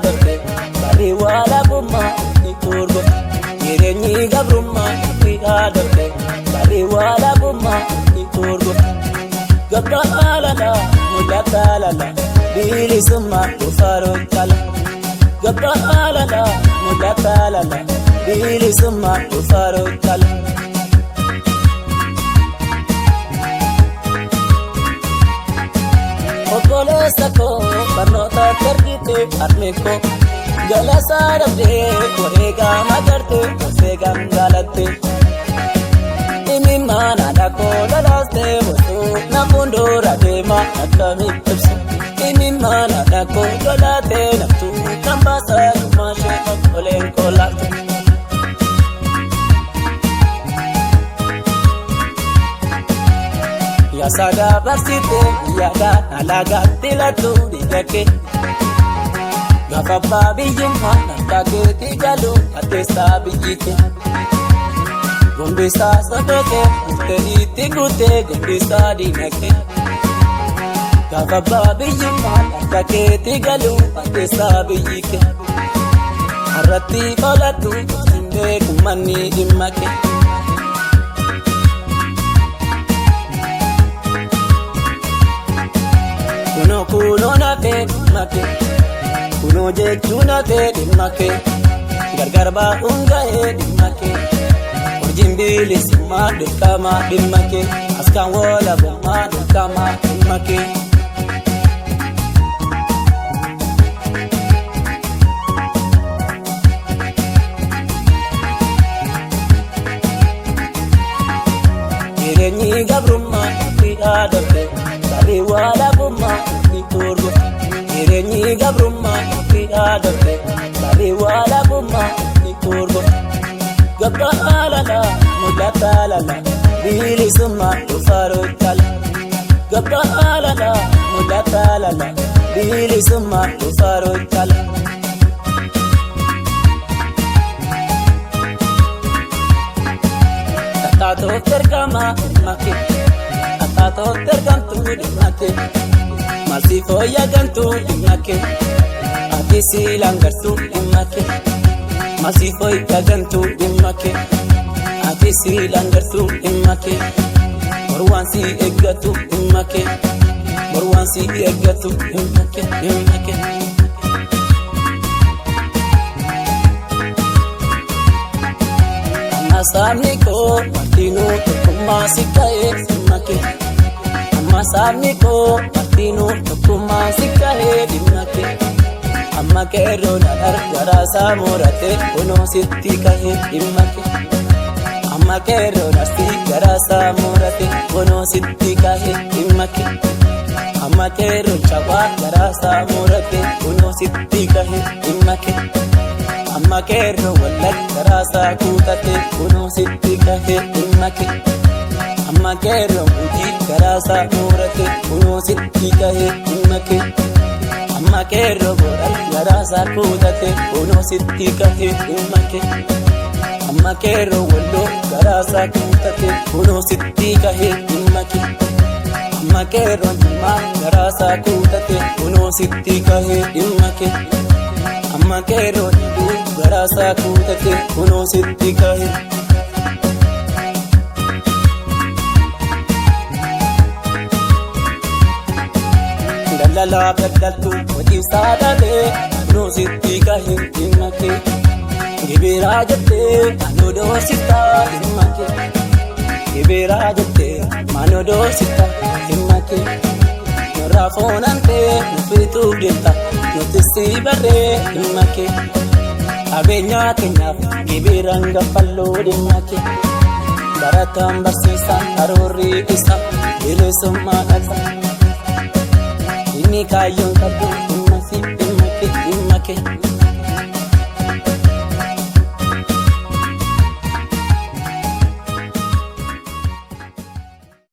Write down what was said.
yaadate bari wala bumma ni turgo yereni gabrumma ni yaadate bari wala bumma ni turgo gabra alala mulata alala bili summa tufaro kala gabra alala mulata alala bili summa tufaro kala Sako barnoota kargite armeko galasa rabde korega magarte korega galate imimana dako lalaste bosu namundo radema akami tepsu imimana dako lolate naftu kambasa kumashe olen kolate ya saga basite yaga alaga tilatu digake gafa babiyumma nakake tigalu atesta bijike gombisa sadoke uteni tigute gombisa dinake gafa babiyumma nakake tigalu atesta bijike arati olatu sinde kumani imake kuno na fe make kuno je tuna fe make gargar ba unga e make orjimbili sima de kama make askan wala ba ma de kama make yereni gabrumma fi adate bari wala bumma ni turgo yereni gabrumma fi adate bari wala bumma ni turgo gabra alala mulata alala bili summa tufaro kala gabra alala mulata alala bili summa tufaro kala tato terkama make tato tergantu dimake masifo yagantu dimake atisi langartu dimake masifo yagantu dimake atisi langartu dimake morwansi egatu dimake morwansi egatu dimake dimake asamni ko matinu kumasikae dimake Masami ko matinu kumasikae dimake amma kero nadar garasa murate uno sitti kahe dimake amma kero nasti garasa murate uno sitti kahe dimake amma kero chawa garasa murate uno sitti kahe dimake amma kero walak garasa kutate uno sitti kahe dimake amma kero uji garasa murate uno sitti kahe dimake amma kero boral garasa kutate uno sitti kahe dimake amma kero wallo garasa kutate uno sitti kahe dimake amma kero jima garasa kutate uno sitti kahe dimake amma kero idu garasa kutate uno sitti kahe la bedaltu wadi sadale no sitti kahe dimake gibira jatte manodo sita dimake gibira jatte manodo sita dimake rafonante fitu dita no tisi bare dimake abenya kenya gibiranga fallo dimake baratam basisa arori isa ilesuma asa Ini kayon kabu